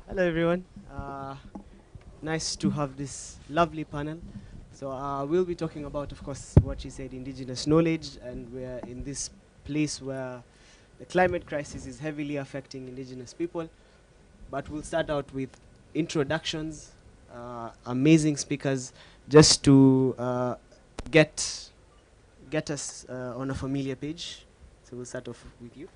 Hello everyone. Nice to have this lovely panel. So we'll be talking about, of course, what you said, indigenous knowledge, and we're in this place where the climate crisis is heavily affecting indigenous people. But we'll start out with introductions, amazing speakers, just to get us on a familiar page. So we'll start off with you.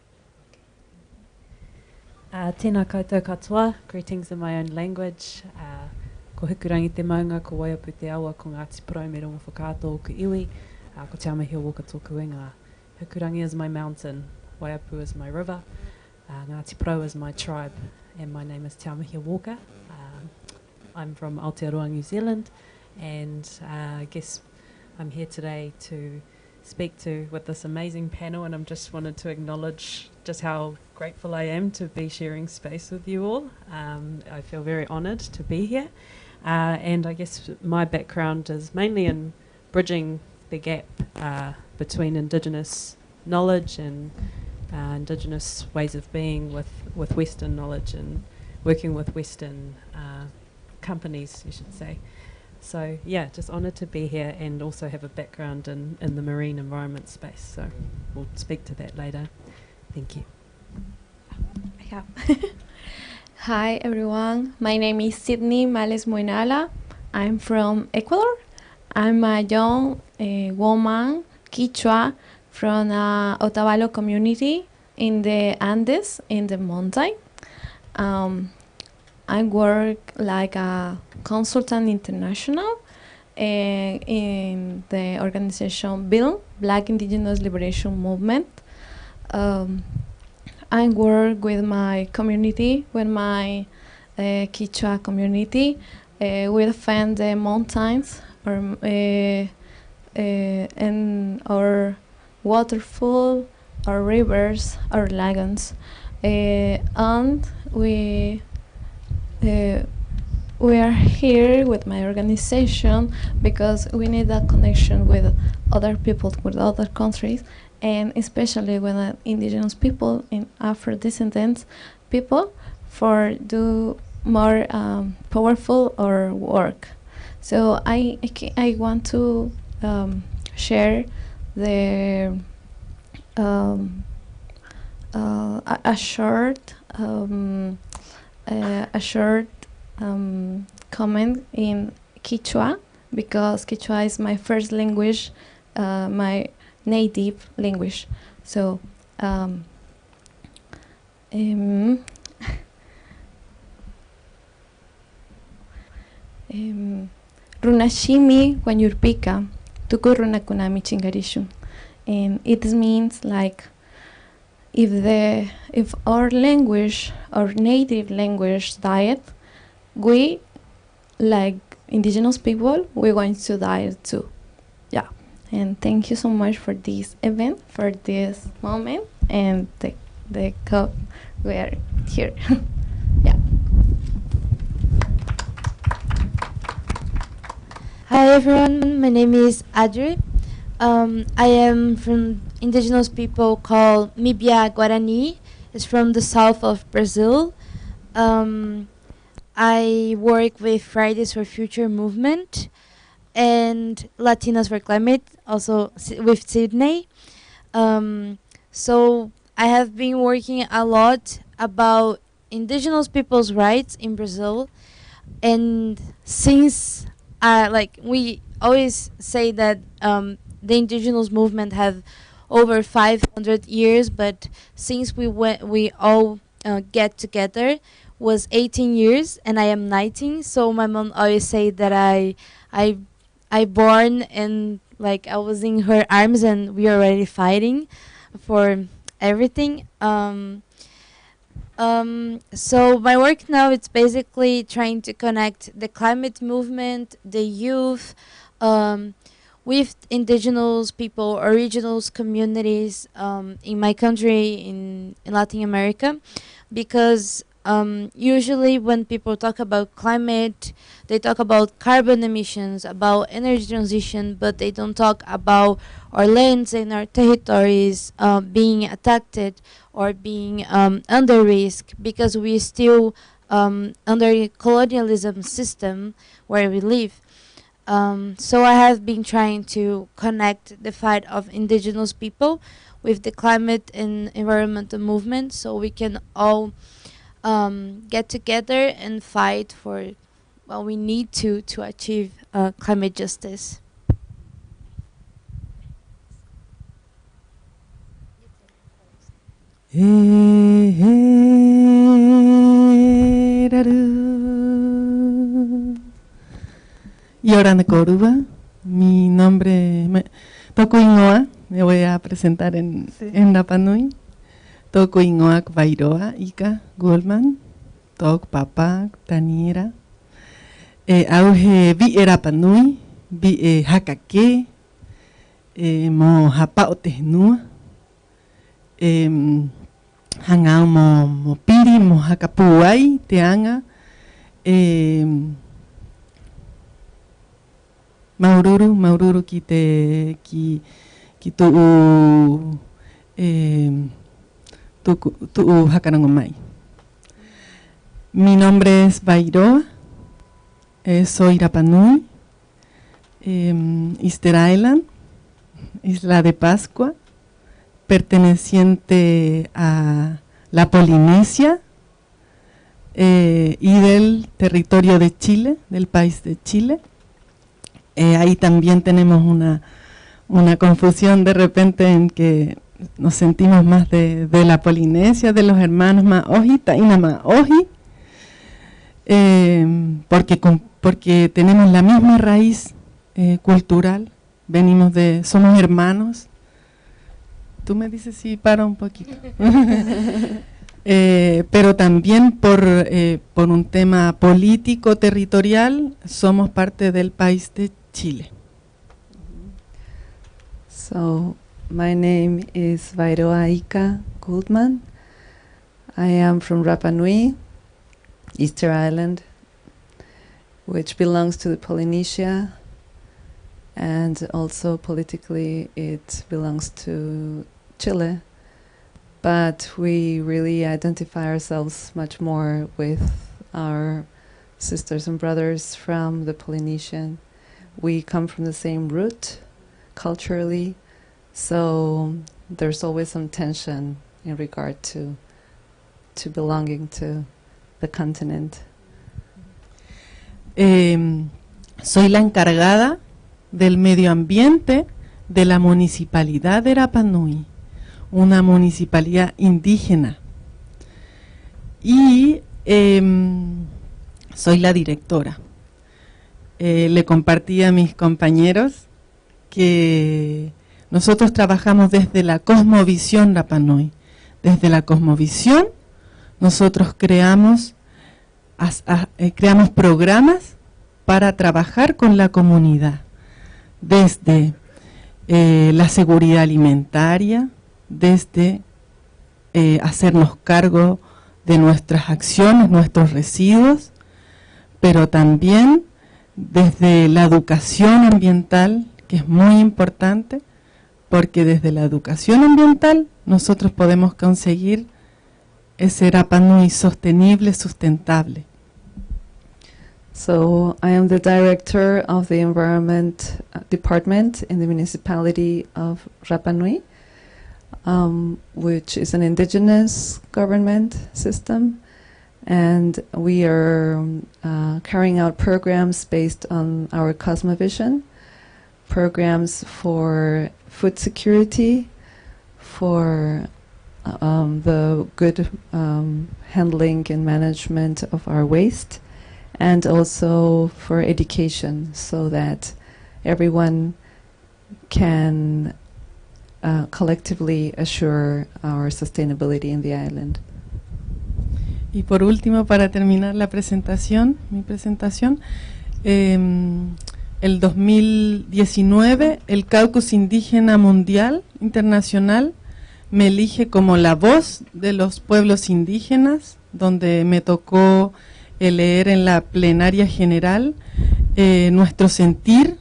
Tēnā koutou katoa, greetings in my own language. Ko hukurangi te maunga, ko waiapu te awa, ko Ngāti Porou me rongo whakātō o ku iwi, ko te Amahia Walker tōku inga. Hukurangi is my mountain, Waiapu is my river, Ngāti Porou is my tribe, and my name is Te Amahia Walker. I'm from Aotearoa, New Zealand, and I guess I'm here today to speak to with this amazing panel, and I just wanted to acknowledge just how grateful I am to be sharing space with you all. I feel very honoured to be here, and I guess my background is mainly in bridging the gap between Indigenous knowledge and Indigenous ways of being with Western knowledge, and working with Western companies, you should say. So yeah, just honoured to be here and also have a background in the marine environment space. So we'll speak to that later. Thank you. Yeah. Hi everyone, my name is Sydney Males Moinala. I'm from Ecuador. I'm a young woman, Quechua, from Otavalo community in the Andes, in the mountain. I work like a consultant international in the organization BILM, Black Indigenous Liberation Movement. I work with my community, with my Quechua community. We defend the mountains and our waterfall, our rivers, our lagoons, and we are here with my organization because we need that connection with other people, with other countries, and especially with indigenous people and Afro-descendants people for do more powerful or work. So I want to share the a short comment in Quechua, because Quechua is my first language, my native language. So Runashimi Wanyurpika Tukuruna Kunami Chingarishu. And it means like if our language, our native language died, we, like indigenous people, we're going to die too. Yeah. And thank you so much for this event, for this moment, and the we're here. Yeah. Hi everyone, my name is Adri. I am from indigenous people called Mibia Guarani. It's from the south of Brazil. I work with Fridays for Future movement and Latinas for Climate, also with Sydney. So I have been working a lot about indigenous people's rights in Brazil, and since like we always say that the indigenous movement have over 500 years, but since we all get together was 18 years, and I am 19. So my mom always say that I born and like I was in her arms, and we are already fighting for everything. So my work now, it's basically trying to connect the climate movement, the youth, with indigenous people, originals communities in my country, in Latin America, because usually when people talk about climate, they talk about carbon emissions, about energy transition, but they don't talk about our lands and our territories being attacked or being under risk, because we still under a colonialism system where we live. So I have been trying to connect the fight of indigenous people with the climate and environmental movement, so we can all get together and fight for what we need to achieve climate justice. Y ahora en Coruba, mi nombre Toco Ingoa, me voy a presentar en Rapa Nui. Toco Ingoa Vairoa, Ika, Goldman, Tok Papa, Taniera. Auge vi Rapa Nui, vi Hakake, mo Hapa Otehnua, Hangao mo Piri, mo Hakapuai, Teanga, Maururu ki tu Hakarangomai. Mi nombre es Bairoa, soy Rapa Nui, Easter Island, Isla de Pascua, perteneciente a la Polinesia y del territorio de Chile, del país de Chile. Ahí también tenemos una confusión de repente en que nos sentimos más de la Polinesia, de los hermanos Maoji, Taina Maoji, porque tenemos la misma raíz cultural, somos hermanos. Tú me dices si para un poquito. Pero también por un tema político, territorial, somos parte del país de Chile. So, my name is Vairoa Ika Goldman. I am from Rapa Nui, Easter Island, which belongs to the Polynesia, and also politically it belongs to Chile. But we really identify ourselves much more with our sisters and brothers from the Polynesian. We come from the same root culturally, so there's always some tension in regard to belonging to the continent. Soy la encargada del medio ambiente de la municipalidad de Rapa Nui, una municipalidad indígena, y soy la directora. Le compartí a mis compañeros que nosotros trabajamos desde la cosmovisión Rapa Nui. Desde la cosmovisión nosotros creamos programas para trabajar con la comunidad, desde la seguridad alimentaria, desde hacernos cargo de nuestras acciones, nuestros residuos, pero también desde la educación ambiental, que es muy importante, porque desde la educación ambiental nosotros podemos conseguir ese Rapa Nui sostenible, sustentable. So I am the director of the Environment Department in the municipality of Rapa Nui, which is an indigenous government system, and we are carrying out programs based on our cosmovision, programs for food security, for the good handling and management of our waste, and also for education, so that everyone can collectively assure our sustainability in the island. Y por último, para terminar mi presentación, el 2019 el Caucus Indígena Mundial Internacional me elige como la voz de los pueblos indígenas, donde me tocó leer en la plenaria general nuestro sentir,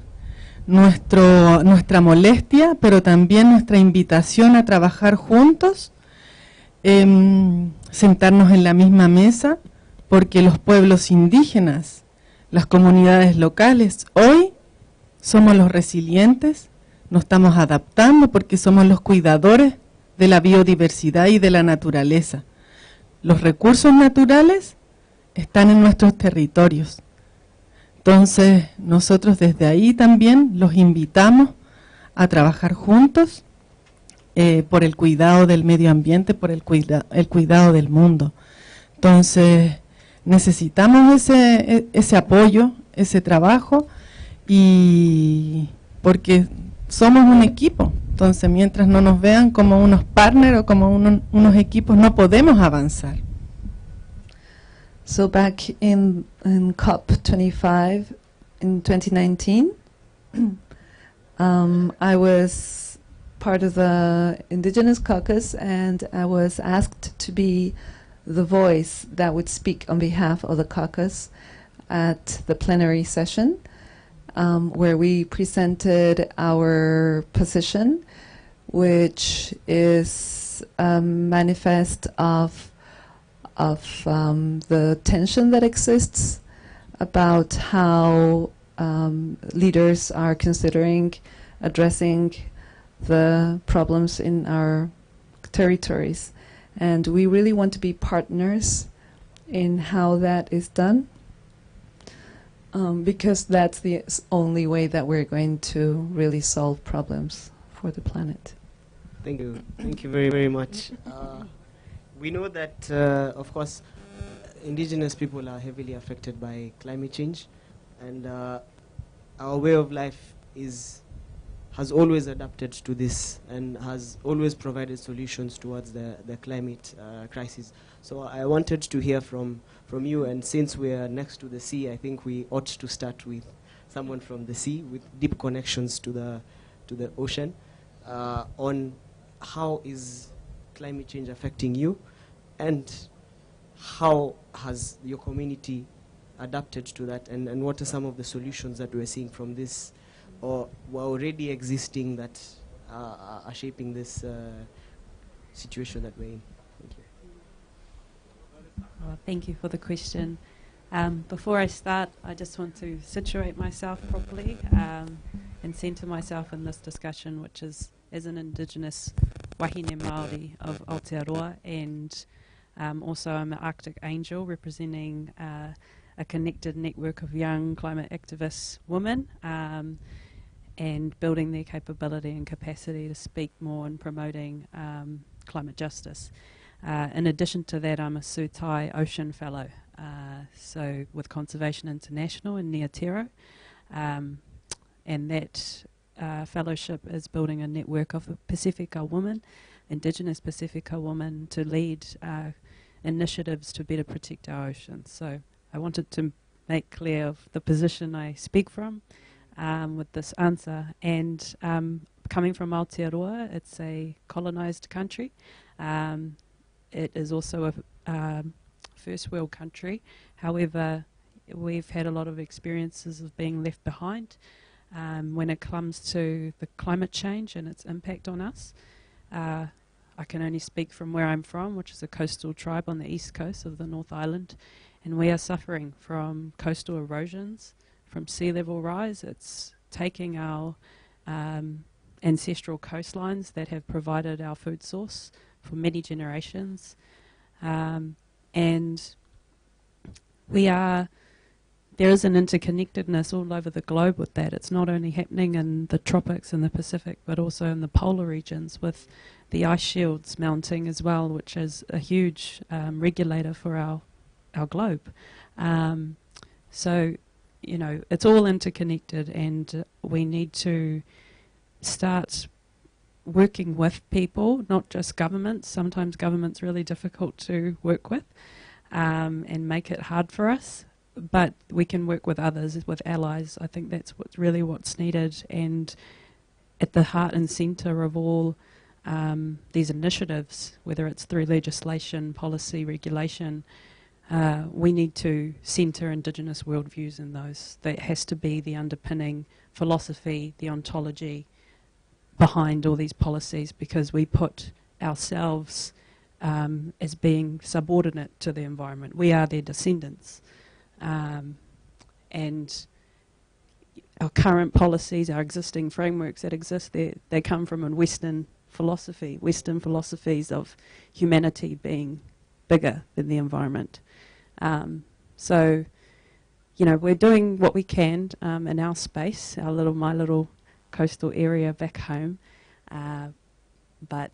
nuestra molestia, pero también nuestra invitación a trabajar juntos, sentarnos en la misma mesa, porque los pueblos indígenas, las comunidades locales, hoy somos los resilientes, nos estamos adaptando porque somos los cuidadores de la biodiversidad y de la naturaleza. Los recursos naturales están en nuestros territorios. Entonces, nosotros desde ahí también los invitamos a trabajar juntos por el cuidado del medio ambiente, por el cuidado del mundo. Entonces, necesitamos ese apoyo, ese trabajo, y porque somos un equipo. Entonces, mientras no nos vean como unos partners o como unos equipos, no podemos avanzar. So back in COP25 in 2019, I was part of the Indigenous caucus, and I was asked to be the voice that would speak on behalf of the caucus at the plenary session, where we presented our position, which is a manifest of the tension that exists about how leaders are considering addressing the problems in our territories. And we really want to be partners in how that is done, because that's the only way that we're going to really solve problems for the planet. Thank you. Thank you very, very much. We know that, of course, indigenous people are heavily affected by climate change, and our way of life has always adapted to this and has always provided solutions towards the climate crisis. So I wanted to hear from you, and since we are next to the sea, I think we ought to start with someone from the sea with deep connections to the ocean, on how is climate change affecting you, and how has your community adapted to that, and what are some of the solutions that we're seeing from this, or were already existing, that are shaping this situation that we're in. Thank you. Well, thank you for the question. Before I start, I just want to situate myself properly and centre myself in this discussion, which is as an Indigenous wahine Māori of Aotearoa, and also I'm an Arctic Angel representing a connected network of young climate activist women, and building their capability and capacity to speak more in promoting climate justice. In addition to that, I'm a Sutai Ocean Fellow, so with Conservation International in Neotero, and that fellowship is building a network of Pacifica women, Indigenous Pacifica women, to lead initiatives to better protect our oceans. So I wanted to make clear of the position I speak from with this answer. And coming from Aotearoa, it's a colonised country. It is also a first world country. However, we've had a lot of experiences of being left behind when it comes to the climate change and its impact on us. I can only speak from where I'm from, which is a coastal tribe on the east coast of the North Island, and we are suffering from coastal erosions, from sea level rise. It's taking our ancestral coastlines that have provided our food source for many generations, and there is an interconnectedness all over the globe with that. It's not only happening in the tropics and the Pacific, but also in the polar regions, with the ice shields mounting as well, which is a huge regulator for our globe. So, you know, it's all interconnected, and we need to start working with people, not just governments. Sometimes government's really difficult to work with and make it hard for us. But we can work with others, with allies. I think that's what's needed, and at the heart and centre of all these initiatives, whether it's through legislation, policy, regulation, we need to centre Indigenous worldviews in those. That has to be the underpinning philosophy, the ontology behind all these policies, because we put ourselves as being subordinate to the environment. We are their descendants. And our current policies, our existing frameworks that exist, they come from a Western philosophy, Western philosophies of humanity being bigger than the environment. So, you know, we're doing what we can in our space, my little coastal area back home. But,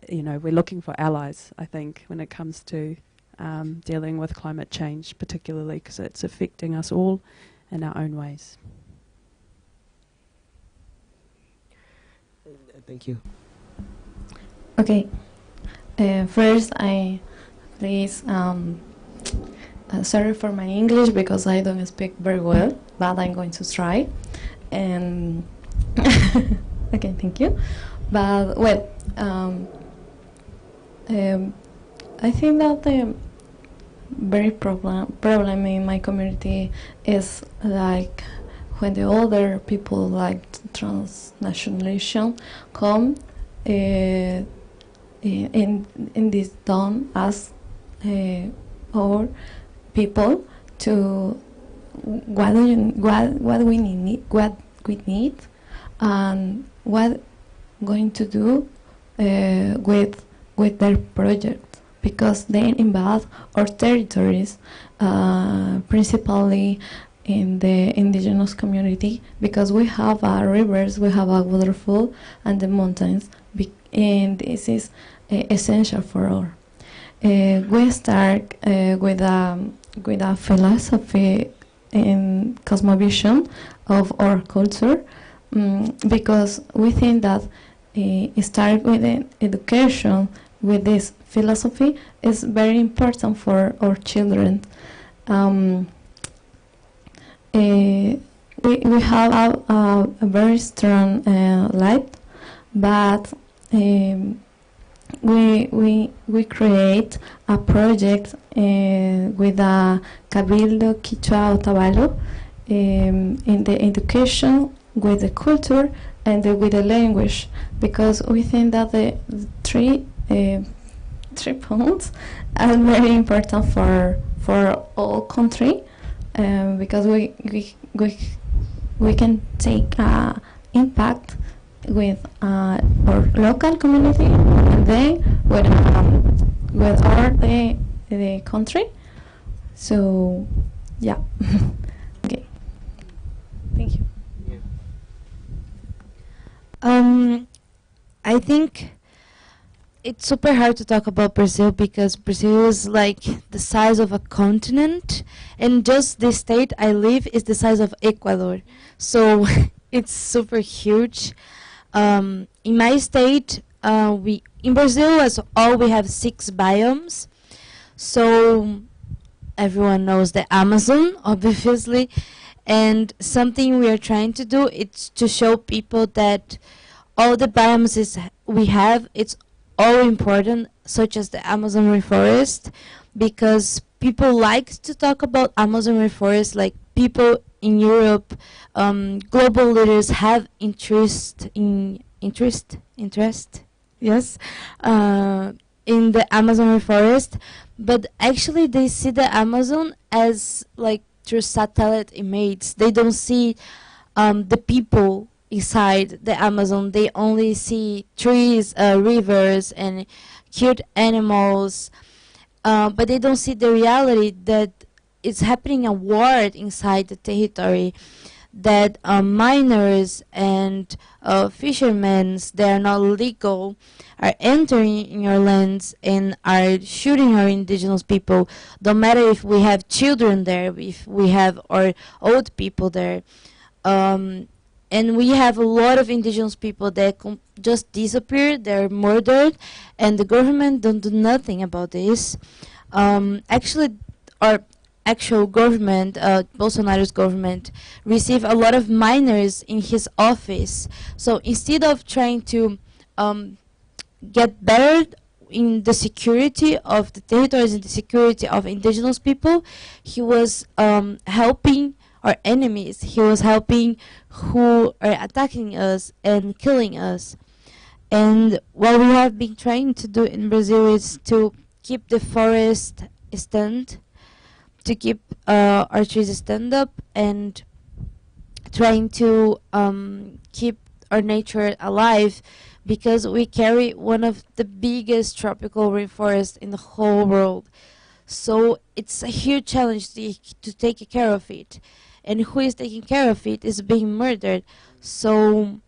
you know, we're looking for allies, I think, when it comes to dealing with climate change, particularly because it's affecting us all in our own ways. Thank you. Okay. First, please, sorry for my English because I don't speak very well, but I'm going to try. And okay, thank you. But well, I think that the very problem in my community is like when the other people like transnationalism come in this town as our people to what we need and what going to do with their project, because they invade our territories, principally in the indigenous community, because we have rivers, we have a waterfall and the mountains, and this is essential for all. We start with a philosophy and cosmovision of our culture, because we think that start with education with this philosophy is very important for our children. We have a very strong light, but we create a project with a Cabildo Quichua Otavalo in the education, with the culture, and with the language, because we think that the three points are very important for all country, because we can take impact with our local community and then with all the country. So yeah. Okay, thank you. I think it's super hard to talk about Brazil because Brazil is like the size of a continent, and just the state I live is the size of Ecuador. So it's super huge. In my state, in Brazil as all we have 6 biomes. So everyone knows the Amazon, obviously. And something we are trying to do is to show people that all the biomes we have, it's all important, such as the Amazon rainforest, because people like to talk about Amazon rainforest, like people in Europe, global leaders have interest, yes, in the Amazon rainforest, but actually they see the Amazon as like through satellite images. They don't see the people inside the Amazon. They only see trees, rivers, and cute animals, but they don't see the reality that it's happening a war inside the territory, that miners and fishermen that are not legal are entering in your lands and are shooting our indigenous people. Don't matter if we have children there, if we have our old people there. And we have a lot of indigenous people that just disappeared, they're murdered, and the government don't do nothing about this. Actually, our actual government, Bolsonaro's government, received a lot of minors in his office. So instead of trying to get better in the security of the territories and the security of indigenous people. He was helping our enemies. He was helping who are attacking us and killing us. And what we have been trying to do in Brazil is to keep the forest stand, to keep our trees stand up, and trying to keep our nature alive, because we carry one of the biggest tropical rainforests in the whole world. So it's a huge challenge to take care of it. And who is taking care of it is being murdered. So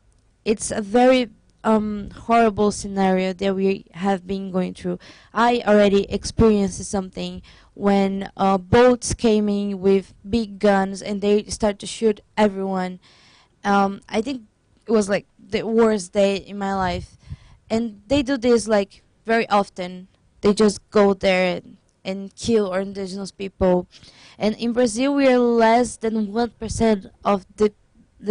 it's a very horrible scenario that we have been going through. I already experienced something when boats came in with big guns and they start to shoot everyone. I think it was like the worst day in my life. And they do this like very often. They just go there and kill our indigenous people. And in Brazil, we are less than 1% of the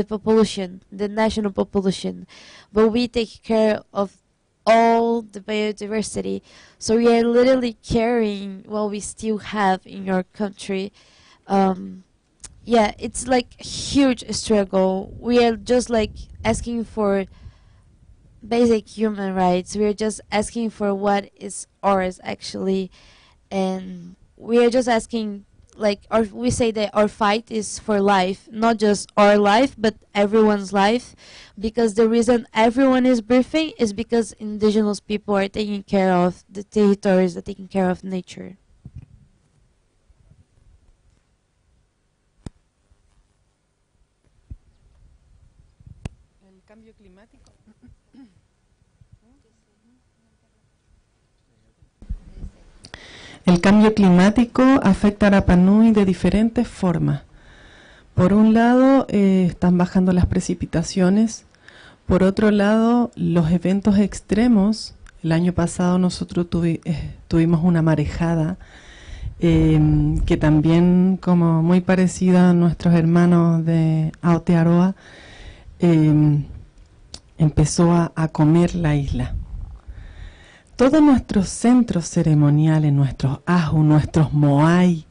population, the national population, but we take care of all the biodiversity. So we are literally carrying what we still have in your country. Yeah, it's like a huge struggle. We are just like asking for basic human rights. We are just asking for what is ours actually, and we are just asking, like, we say that our fight is for life, not just our life, but everyone's life, because the reason everyone is breathing is because indigenous people are taking care of the territories, are taking care of nature. El cambio climático afecta a Rapa Nui de diferentes formas. Por un lado, están bajando las precipitaciones. Por otro lado, los eventos extremos. El año pasado nosotros tuvimos una marejada que también, como muy parecida a nuestros hermanos de Aotearoa, empezó a comer la isla. Todos nuestros centros ceremoniales, nuestros ahu, nuestros moai,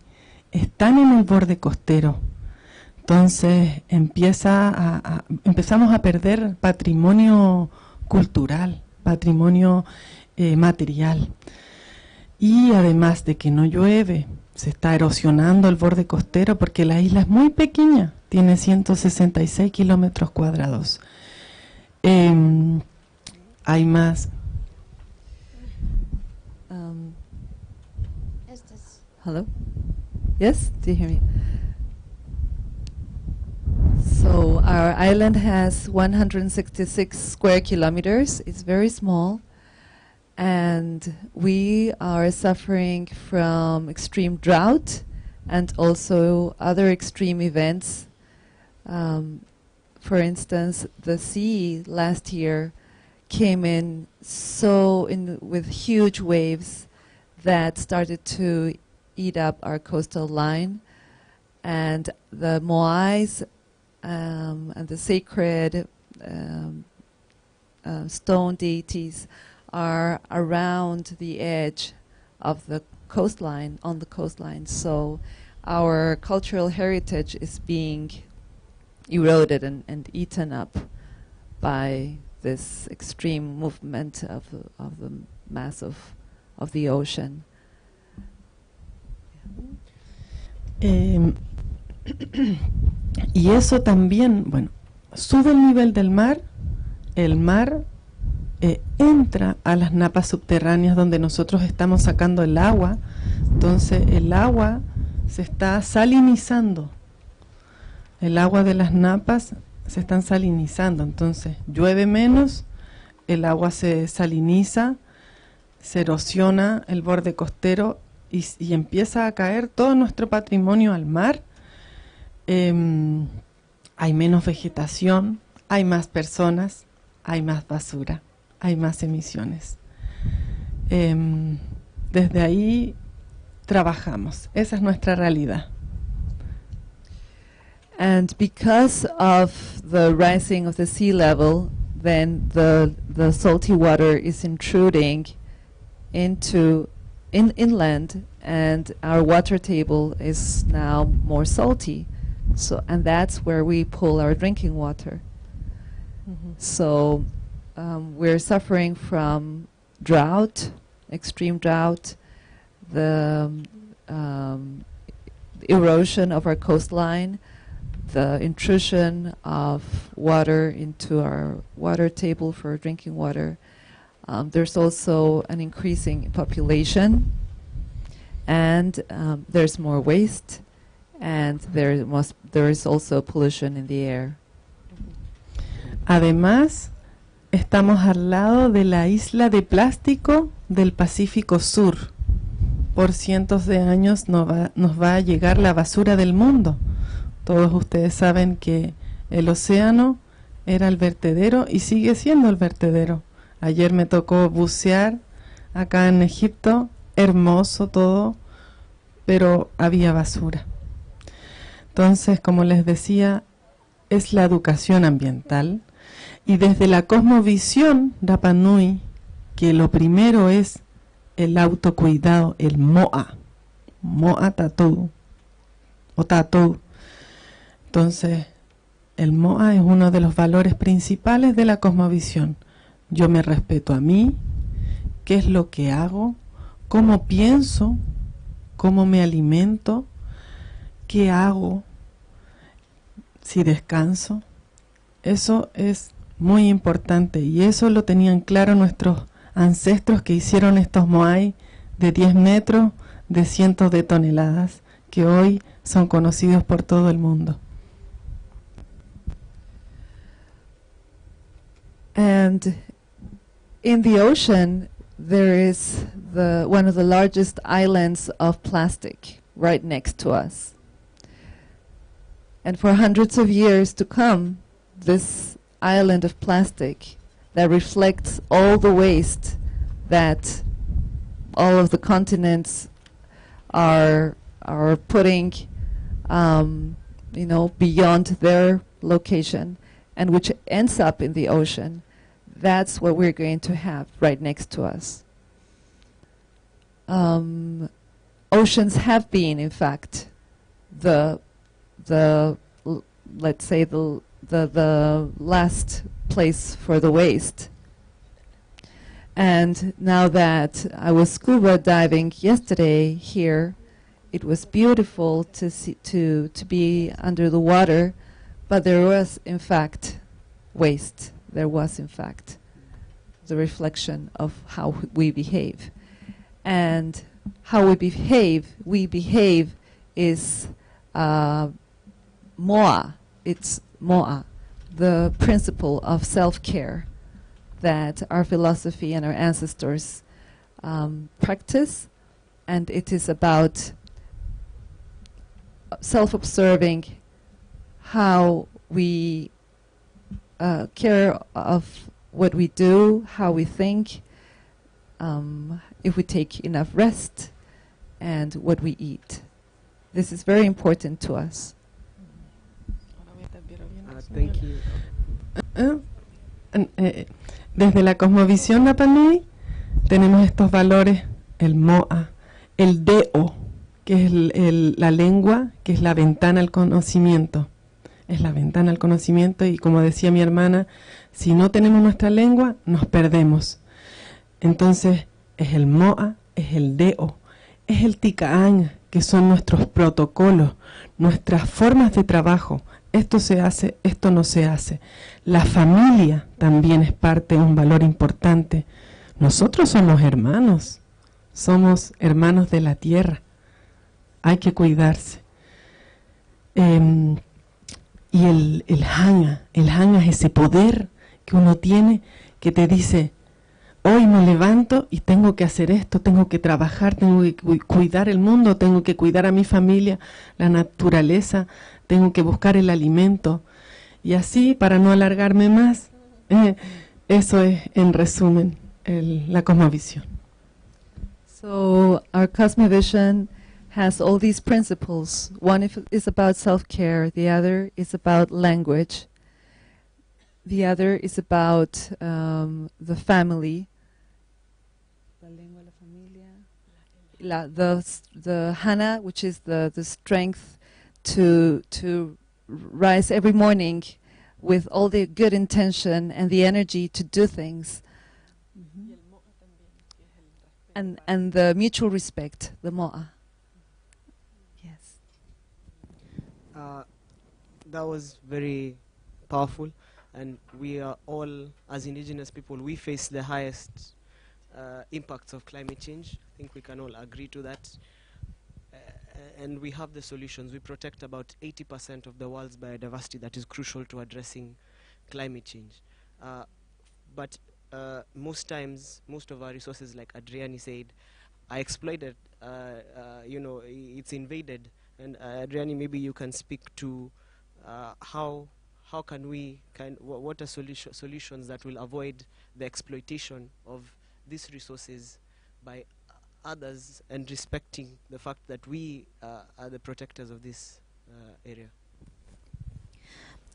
están en el borde costero. Entonces empezamos a perder patrimonio cultural, patrimonio material. Y además de que no llueve, se está erosionando el borde costero porque la isla es muy pequeña, tiene 166 kilómetros cuadrados. Hay más... Hello? Yes? Do you hear me? So our island has 166 square kilometers. It's very small. And we are suffering from extreme drought and also other extreme events. For instance, the sea last year came in with huge waves that started to eat up our coastal line, and the moais and the sacred stone deities are around the edge of the coastline, on the coastline. So our cultural heritage is being eroded and eaten up by this extreme movement of the mass of the ocean. Y eso también, bueno, sube el nivel del mar, el mar entra a las napas subterráneas donde nosotros estamos sacando el agua, entonces el agua se está salinizando, el agua de las napas se están salinizando, entonces llueve menos, el agua se saliniza, se erosiona el borde costero y empieza a caer todo nuestro patrimonio al mar. Hay menos vegetación, hay más personas, hay más basura, hay más emisiones. Desde ahí trabajamos, esa es nuestra realidad. And because of the rising of the sea level, then the salty water is intruding into inland, and our water table is now more salty. So, and that's where we pull our drinking water. So we're suffering from drought, extreme drought, the erosion of our coastline, the intrusion of water into our water table for drinking water. There's also an increasing population, and there's more waste, and there is also pollution in the air. Además, estamos al lado de la isla de plástico del Pacífico Sur. Por cientos de años nos va a llegar la basura del mundo. Todos ustedes saben que el océano era el vertedero y sigue siendo el vertedero. Ayer me tocó bucear acá en Egipto, hermoso todo, pero había basura. Entonces, como les decía, es la educación ambiental, y desde la cosmovisión Rapa Nui, que lo primero es el autocuidado, el moa tatou, o tatou. Entonces, el moa es uno de los valores principales de la cosmovisión. Yo me respeto a mí, qué es lo que hago, cómo pienso, cómo me alimento, qué hago, si descanso. Eso es muy importante, y eso lo tenían claro nuestros ancestros que hicieron estos moai de 10 metros, de cientos de toneladas, que hoy son conocidos por todo el mundo. And in the ocean, there is one of the largest islands of plastic right next to us. And for hundreds of years to come, this island of plastic that reflects all the waste that all of the continents are putting, beyond their location, and which ends up in the ocean. That's what we're going to have right next to us. Oceans have been, in fact, let's say the last place for the waste. And now that I was scuba diving yesterday here, it was beautiful to see to be under the water, but there was in fact waste. There was in fact the reflection of how we behave. And how we behave is moa. It's moa, the principle of self-care that our philosophy and our ancestors practice, and it is about self-observing how we care of what we do, how we think, if we take enough rest, and what we eat. This is very important to us. Thank you. Desde la cosmovisión Rapa Nui tenemos estos valores, el moa, el deo, que es la lengua, que es la ventana al conocimiento. Es la ventana al conocimiento, y como decía mi hermana, si no tenemos nuestra lengua, nos perdemos. Entonces, es el moa, es el deo, es el ticaan, que son nuestros protocolos, nuestras formas de trabajo. Esto se hace, esto no se hace. La familia también es parte de un valor importante. Nosotros somos hermanos de la tierra. Hay que cuidarse. Y el hanga es ese poder que uno tiene, que te dice, hoy me levanto y tengo que hacer esto, tengo que trabajar, tengo que cuidar el mundo, tengo que cuidar a mi familia, la naturaleza, tengo que buscar el alimento. Y así, para no alargarme más, eso es, en resumen, la cosmovisión. So our cosmovision has all these principles. One is about self-care, the other is about language. the other is about the family. The hana, which is the strength to rise every morning with all the good intention and the energy to do things. And the mutual respect, the mo'a. Yes. That was very powerful, and we are all, as indigenous people, we face the highest impacts of climate change. I think we can all agree to that. And we have the solutions. We protect about 80% of the world's biodiversity that is crucial to addressing climate change. But most times, most of our resources, like Adriani said, are exploited. It's invaded. And Adriani, maybe you can speak to how can we what are solutions that will avoid the exploitation of these resources by others, and respecting the fact that we are the protectors of this area.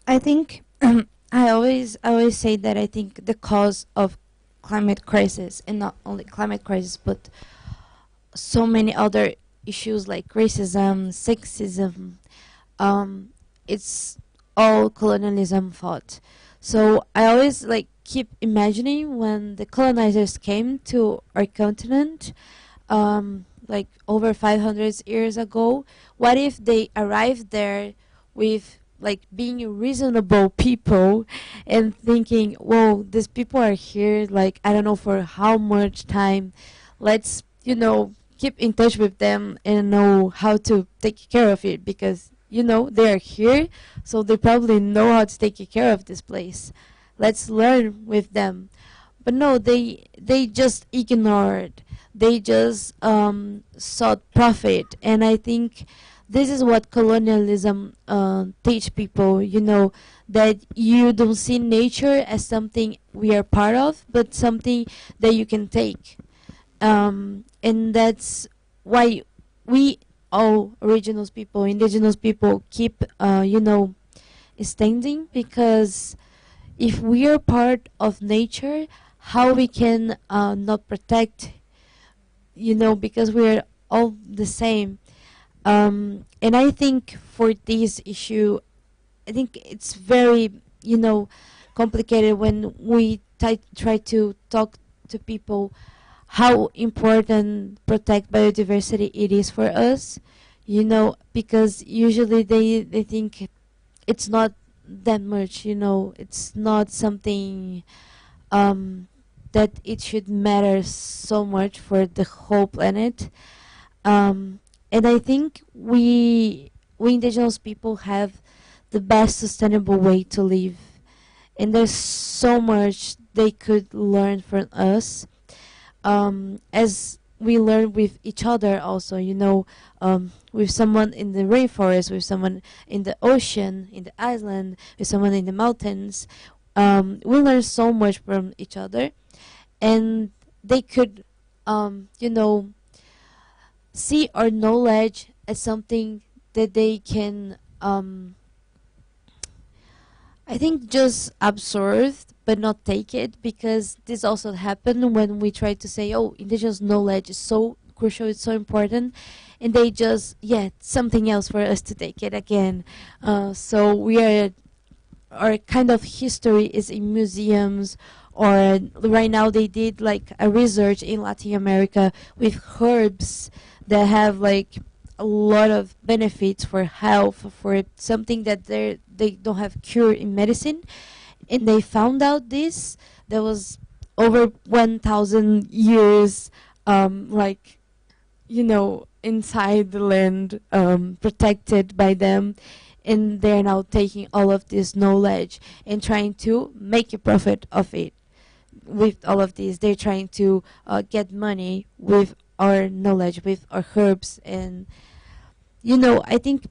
I think I always say that I think the cause of climate crisis, and not only climate crisis, but so many other issues like racism, sexism, it's all colonialism fault. So I always keep imagining when the colonizers came to our continent, over 500 years ago, what if they arrived there with being reasonable people and thinking, whoa, these people are here, I don't know for how much time, let's keep in touch with them and know how to take care of it, because they are here, so they probably know how to take care of this place. Let's learn with them. But no, they just ignored. They just sought profit. And I think this is what colonialism teach people, that you don't see nature as something we are part of, but something that you can take. And that's why we all indigenous people keep standing, because if we are part of nature, how we can not protect, because we are all the same. And I think for this issue, I think it's very complicated when we try to talk to people how important protect biodiversity it is for us, because usually they think it's not that much, it's not something that it should matter so much for the whole planet. And I think we indigenous people have the best sustainable way to live, and there's so much they could learn from us, as we learn with each other also, with someone in the rainforest, with someone in the ocean, in the island, with someone in the mountains. We learn so much from each other, and they could, see our knowledge as something that they can, I think, just absorb but not take it, because this also happened when we try to say, oh, indigenous knowledge is so crucial, it's so important, and they just, something else for us to take it again. So we are, our kind of history is in museums, or right now they did a research in Latin America with herbs that have a lot of benefits for health, for something that they don't have cure in medicine. And they found out this, there was over 1,000 years inside the land, protected by them, and they're now taking all of this knowledge and trying to make a profit of it. With all of this, they're trying to get money with our knowledge, with our herbs. And I think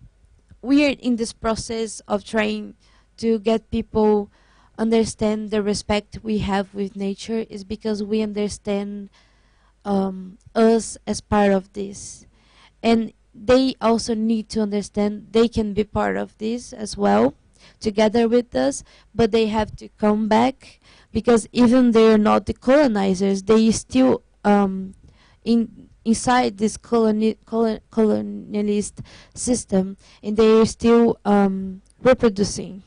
we are in this process of trying to get people understand the respect we have with nature, is because we understand us as part of this, and they also need to understand they can be part of this as well. together with us, but they have to come back, because even they're not the colonizers, they still inside this colonialist system, and they are still reproducing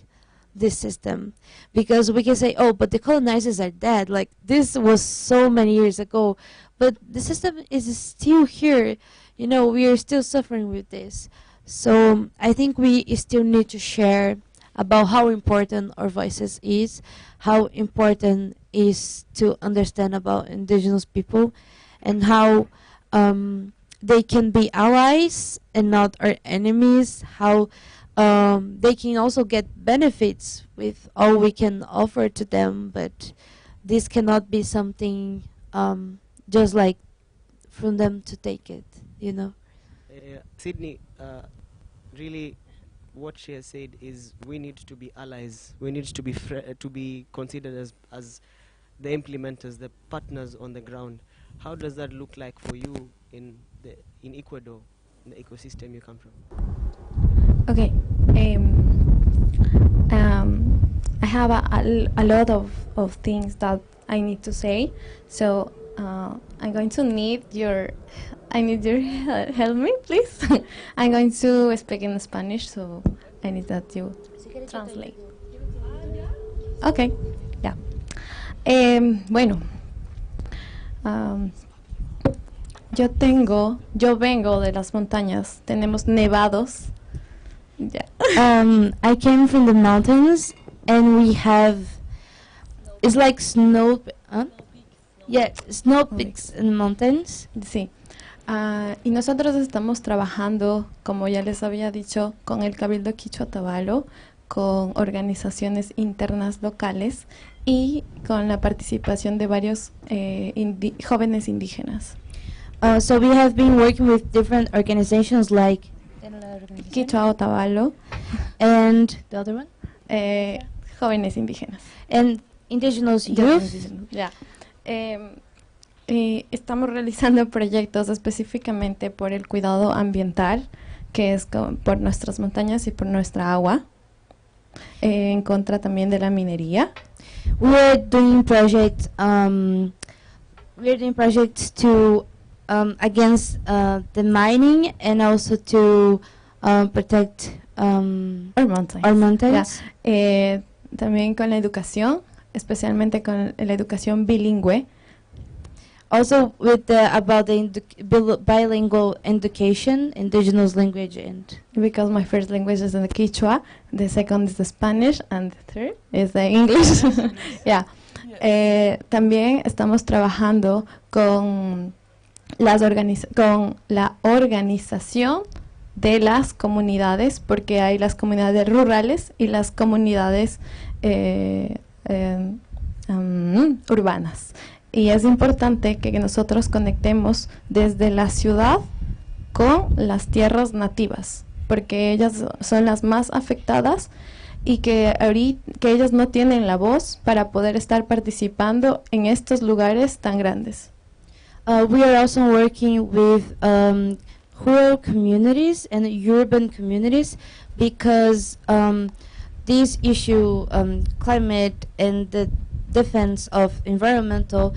this system. Because we can say, oh, but the colonizers are dead, like this was so many years ago, but the system is still here. You know, we are still suffering with this. So I think we still need to share about how important our voices is, how important is to understand about indigenous people, and how they can be allies and not our enemies, how they can also get benefits with all we can offer to them, but this cannot be something just like from them to take it, you know. Sydney, really what she has said is we need to be allies, we need to be considered as the implementers, the partners on the ground. How does that look like for you in Ecuador, in the ecosystem you come from? Okay. I have a lot of things that I need to say, so I'm going to need your help me, please. I'm going to speak in Spanish, so I need that you translate. Okay, ya. Bueno, yo vengo de las montañas. Tenemos nevados. Yeah. I came from the mountains, and we have, it's like snow, snow peaks and mountains. Sí. Y nosotros estamos trabajando, como ya les había dicho, con el Cabildo Quichua Tabalo, con organizaciones internas locales y con la participación de varios jóvenes indígenas. So we have been working with different organizations like Quichua Otavalo and the other one, jóvenes indígenas and indigenous youth. Yeah. Estamos realizando proyectos específicamente por el cuidado ambiental, que es por nuestras montañas y por nuestra agua, en contra también de la minería. We're doing projects to against the mining, and also to protect our mountains. Yeah. También con la educación, especialmente con la educación bilingüe. Also with about the bilingual education, indigenous language, and because my first language is the Quechua, the second is the Spanish, and the third is the English. Yeah. También estamos trabajando con con la organización de las comunidades, porque hay las comunidades rurales y las comunidades urbanas. Y es importante que nosotros conectemos desde la ciudad con las tierras nativas, porque ellas son las más afectadas y que ellas no tienen la voz para poder estar participando en estos lugares tan grandes. We are also working with rural communities and urban communities, because this issue, climate and the defense of environmental,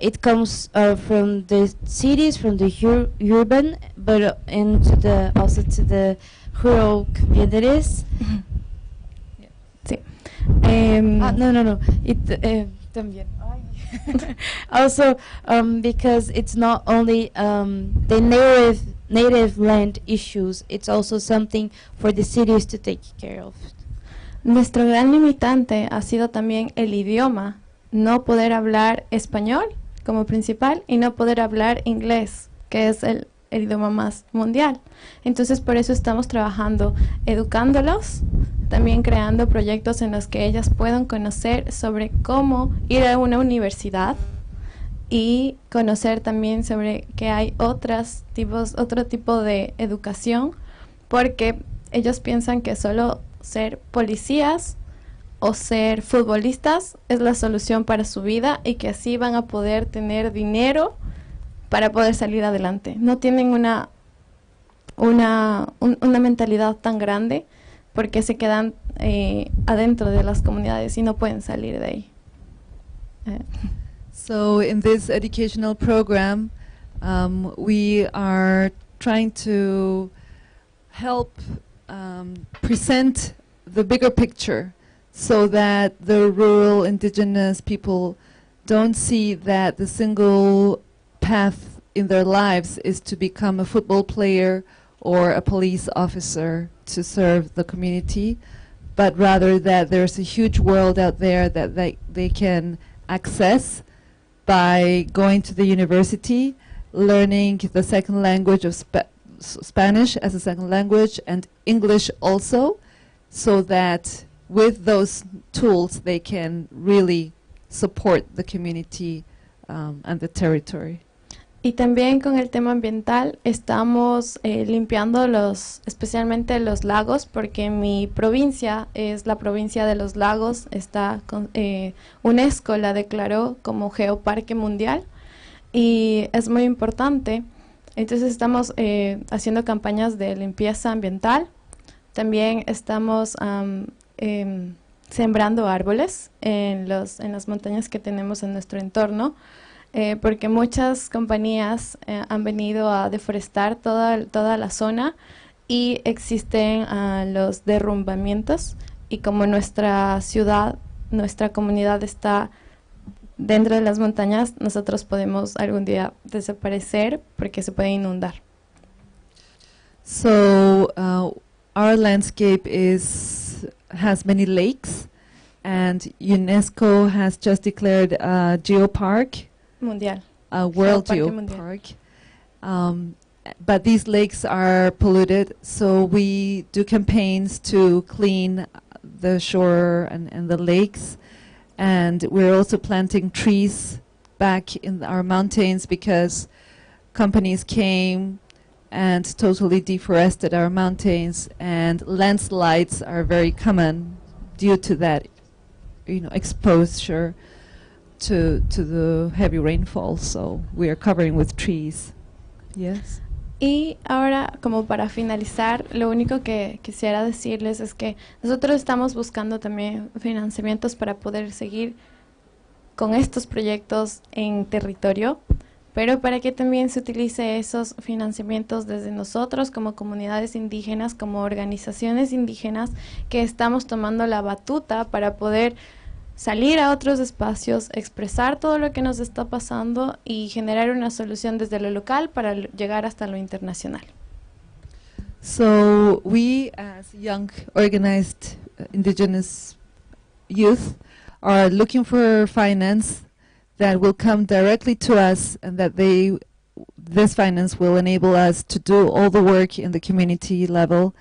it comes from the cities, from the urban, but also to the rural communities. Sí. No. También. Also, because it's not only the native land issues, it's also something for the cities to take care of. Nuestro gran limitante ha sido también el idioma, no poder hablar español como principal y no poder hablar inglés, que es el idioma más mundial. Entonces por eso estamos trabajando, educándolos, también creando proyectos en los que ellas puedan conocer sobre cómo ir a una universidad y conocer también sobre que hay otro tipo de educación, porque ellos piensan que solo ser policías o ser futbolistas es la solución para su vida y que así van a poder tener dinero para poder salir adelante. No tienen una mentalidad tan grande, porque se quedan adentro de las comunidades y no pueden salir de ahí. So in this educational program, we are trying to help present the bigger picture so that the rural indigenous people don't see that the single path in their lives is to become a football player or a police officer to serve the community, but rather that there's a huge world out there that they can access by going to the university, learning the second language of Spanish as a second language and English also, so that with those tools they can really support the community and the territory. Y también con el tema ambiental estamos limpiando especialmente los lagos, porque mi provincia es la provincia de los lagos. UNESCO la declaró como geoparque mundial y es muy importante. Entonces estamos haciendo campañas de limpieza ambiental. También estamos sembrando árboles en las montañas que tenemos en nuestro entorno. Porque muchas compañías han venido a deforestar toda la zona y existen los derrumbamientos, y como nuestra ciudad, nuestra comunidad está dentro de las montañas, nosotros podemos algún día desaparecer porque se puede inundar. So our landscape has many lakes, and UNESCO has just declared a geopark. Mundial. A world geopark. But these lakes are polluted, so we do campaigns to clean the shore and the lakes. And we're also planting trees back in our mountains because companies came and totally deforested our mountains, and landslides are very common due to that, exposure to the heavy rainfall. So we are covering with trees. Yes. Y ahora, como para finalizar, lo único que quisiera decirles es que nosotros estamos buscando también financiamientos para poder seguir con estos proyectos en territorio, pero para que también se utilice esos financiamientos desde nosotros como comunidades indígenas, como organizaciones indígenas, que estamos tomando la batuta para poder salir a otros espacios, expresar todo lo que nos está pasando y generar una solución desde lo local para llegar hasta lo internacional. So we, as young organized indigenous youth, are looking for finance that will come directly to us, and that this finance will enable us to do all the work in the community level,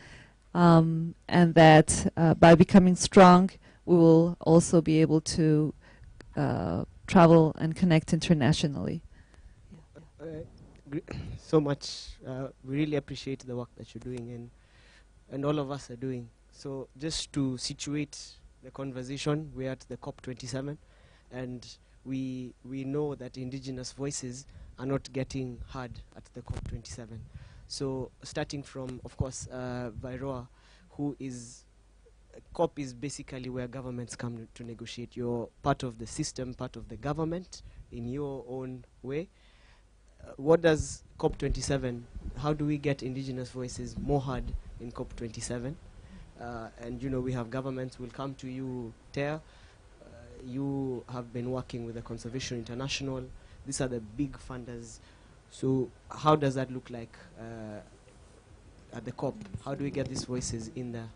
and that by becoming strong, we will also be able to travel and connect internationally. So much. We really appreciate the work that you're doing, and all of us are doing. So just to situate the conversation, we're at the COP27, and we know that indigenous voices are not getting heard at the COP27. So starting from, of course, Vairoa, who is COP is basically where governments come to negotiate. You're part of the system, part of the government in your own way. What does COP27, how do we get indigenous voices more heard in COP27? And we have governments will come to you, Ter. You have been working with the Conservation International. These are the big funders. So how does that look like at the COP? How do we get these voices in there?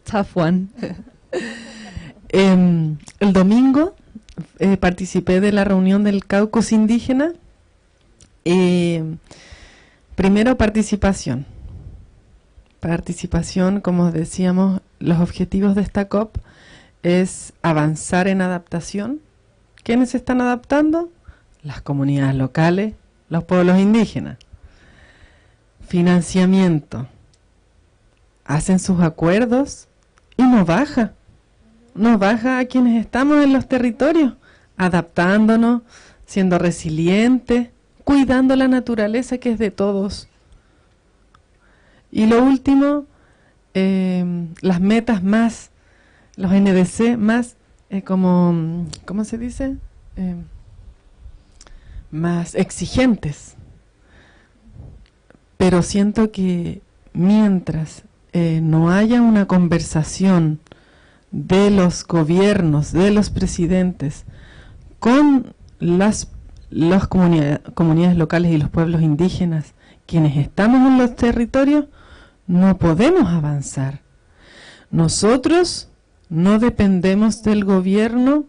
Tough one. El domingo participé de la reunión del caucus indígena. Primero participación, como decíamos, los objetivos de esta COP es avanzar en adaptación. ¿Quiénes se están adaptando? Las comunidades locales, los pueblos indígenas. Financiamiento. Hacen sus acuerdos y no baja. nos baja a quienes estamos en los territorios, adaptándonos, siendo resilientes, cuidando la naturaleza que es de todos. Y lo último, las metas más, los NDC más, como, ¿cómo se dice? Más exigentes. Pero siento que mientras no haya una conversación de los gobiernos, de los presidentes, con las comunidades locales y los pueblos indígenas, quienes estamos en los territorios, no podemos avanzar. Nosotros no dependemos del gobierno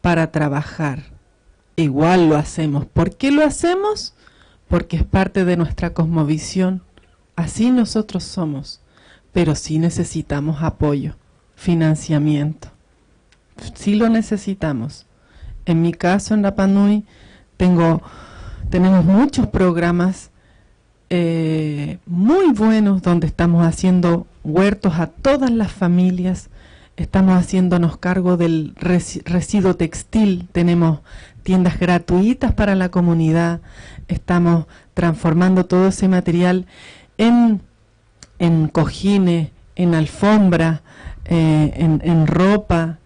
para trabajar. Igual lo hacemos. ¿Por qué lo hacemos? Porque es parte de nuestra cosmovisión. Así nosotros somos. Pero sí necesitamos apoyo, financiamiento. Sí lo necesitamos. En mi caso, en Rapa Nui, tenemos muchos programas muy buenos donde estamos haciendo huertos a todas las familias, estamos haciéndonos cargo del residuo textil, tenemos tiendas gratuitas para la comunidad, estamos transformando todo ese material en cojines, en alfombra, en ropa,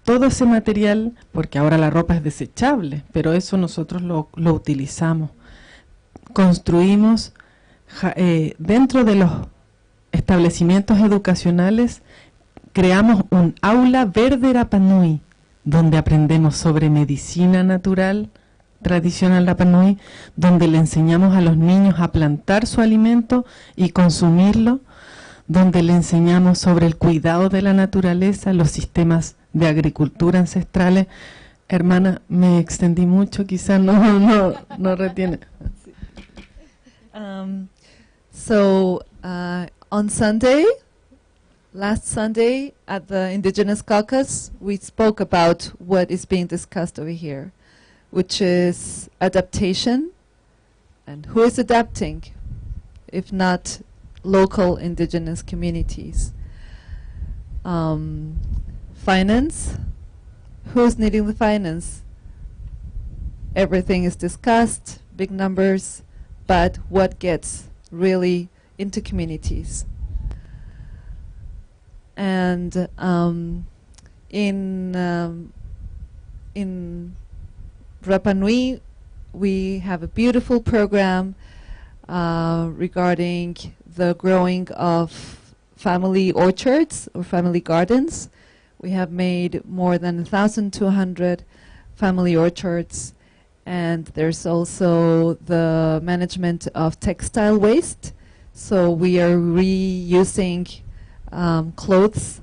todo ese material, porque ahora la ropa es desechable, pero eso nosotros lo utilizamos. Construimos dentro de los establecimientos educacionales, creamos un aula verde Rapa Nui, donde aprendemos sobre medicina natural, tradicional Rapa Nui, donde le enseñamos a los niños a plantar su alimento y consumirlo, donde le enseñamos sobre el cuidado de la naturaleza, los sistemas de agricultura ancestrales. Hermana, me extendí mucho, quizás no retiene. On Sunday, last Sunday at the Indigenous Caucus, we spoke about what is being discussed over here, which is adaptation. And who is adapting, if not local indigenous communities? Finance. Who's needing the finance? Everything is discussed, big numbers, but what gets really into communities? And in Rapa Nui, we have a beautiful program regarding the growing of family orchards or family gardens. We have made more than 1,200 family orchards, and there's also the management of textile waste. So we are reusing clothes.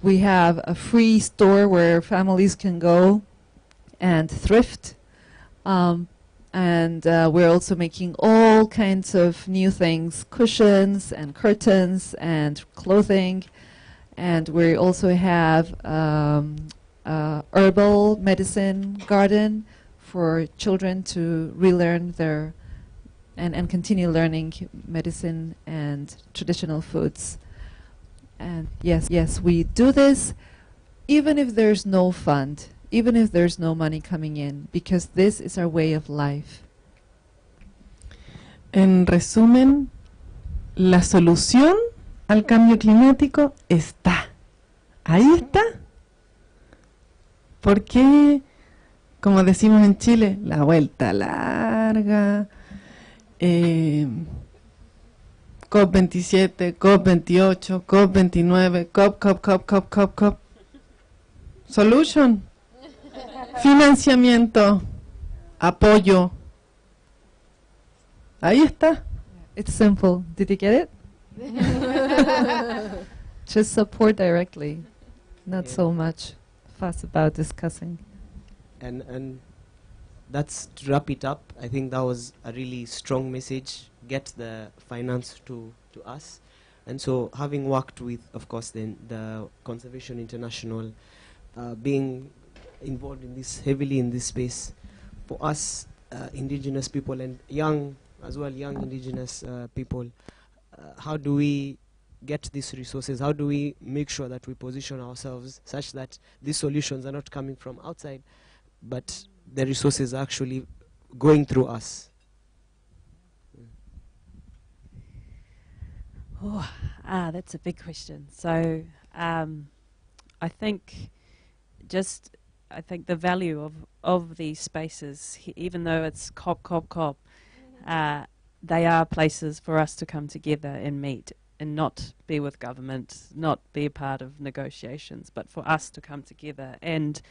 We have a free store where families can go and thrift. And we're also making all kinds of new things, cushions and curtains and clothing. And we also have a herbal medicine garden for children to relearn their and continue learning medicine and traditional foods. And yes, we do this even if there's no fund, even if there's no money coming in, because this is our way of life. En resumen, la solución al cambio climático está. Ahí está. ¿Por qué, como decimos en Chile, la vuelta larga? COP27, COP28, COP29, COP. Solution. Financiamiento. Apoyo. Ahí está. It's simple. Did you get it? Just support directly, not so much fuss about discussing. And that's to wrap it up. I think that was a really strong message. Get the finance to us. And so having worked with, of course, then the Conservation International, being involved in this heavily in this space, for us indigenous people and young Indigenous people, how do we get these resources? How do we make sure that we position ourselves such that these solutions are not coming from outside, but the resources are actually going through us? Oh, that's a big question. So I think the value of these spaces, even though it's COP, they are places for us to come together and meet and not be with government, not be a part of negotiations, but for us to come together. And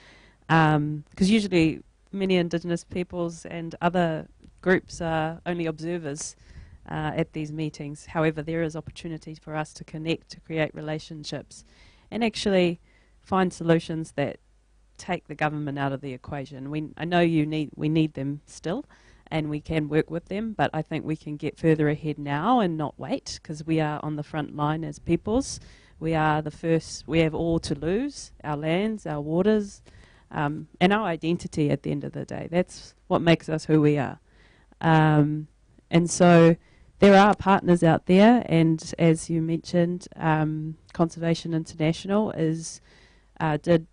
because usually many Indigenous peoples and other groups are only observers at these meetings. However, there is opportunities for us to connect, to create relationships, and actually find solutions that take the government out of the equation. I know we need them still, and we can work with them, but I think we can get further ahead now and not wait, because we are on the front line as peoples. We are the first. We have all to lose: our lands, our waters, and our identity at the end of the day. That's what makes us who we are. And so there are partners out there, and as you mentioned, Conservation International did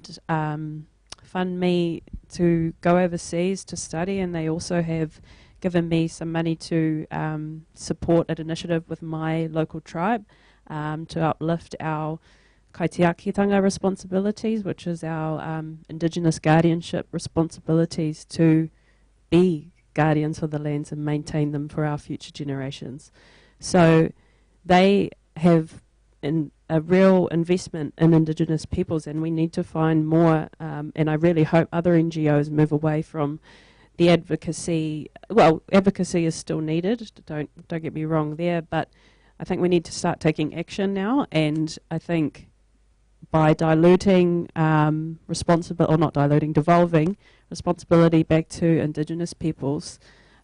fund me to go overseas to study, and they also have given me some money to support an initiative with my local tribe to uplift our kaitiakitanga responsibilities, which is our Indigenous guardianship responsibilities to be guardians for the lands and maintain them for our future generations. So they have a real investment in Indigenous peoples, and we need to find more, and I really hope other NGOs move away from the advocacy. Well, advocacy is still needed, don't get me wrong there, but I think we need to start taking action now, and I think by devolving responsibility back to Indigenous peoples,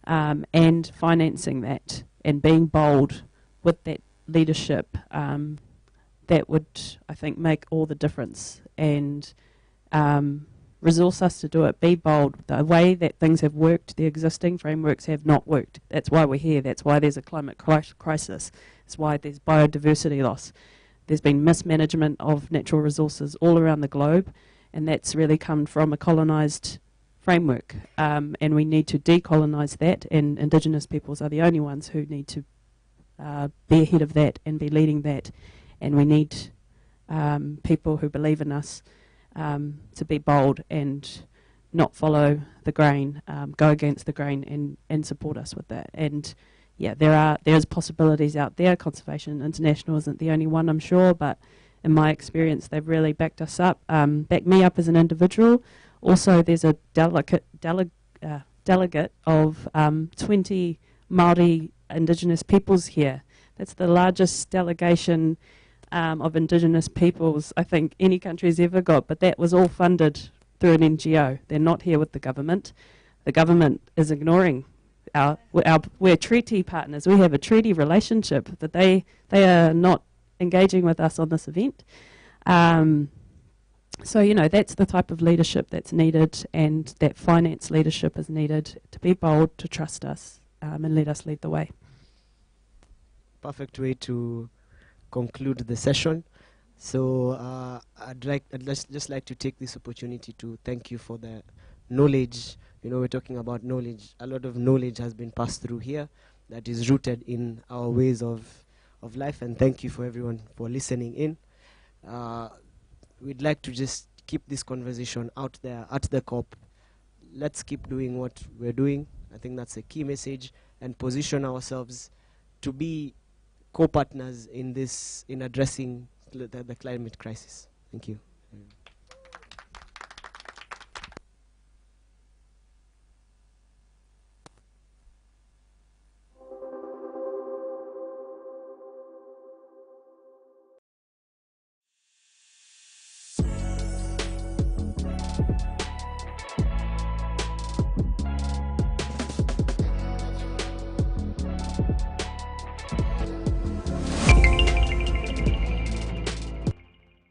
and financing that and being bold with that leadership, that would, I think, make all the difference, and resource us to do it. Be bold. The way that things have worked, the existing frameworks have not worked. That's why we're here. That's why there's a climate crisis. That's why there's biodiversity loss. There's been mismanagement of natural resources all around the globe, and that's really come from a colonised framework, and we need to decolonise that, and Indigenous peoples are the only ones who need to be ahead of that and be leading that, and we need people who believe in us to be bold and not follow the grain, go against the grain and support us with that. And yeah, there's possibilities out there. Conservation International isn't the only one, I'm sure, but in my experience, they've really backed us up, backed me up as an individual. Also, there's a delegate of 20 Māori Indigenous peoples here. That's the largest delegation of Indigenous peoples I think any country's ever got, but that was all funded through an NGO. They're not here with the government. The government is ignoring we're treaty partners. We have a treaty relationship, that they are not engaging with us on this event. So, you know, that's the type of leadership that's needed, and that finance leadership is needed to be bold, to trust us, and let us lead the way. Perfect way to conclude the session. So I'd just like to take this opportunity to thank you for the knowledge. You know, we're talking about knowledge. A lot of knowledge has been passed through here that is rooted in our ways of life, and thank you for everyone for listening in. We'd like to just keep this conversation out there at the COP. Let's keep doing what we're doing. I think that's a key message, and position ourselves to be co-partners in addressing the climate crisis. Thank you.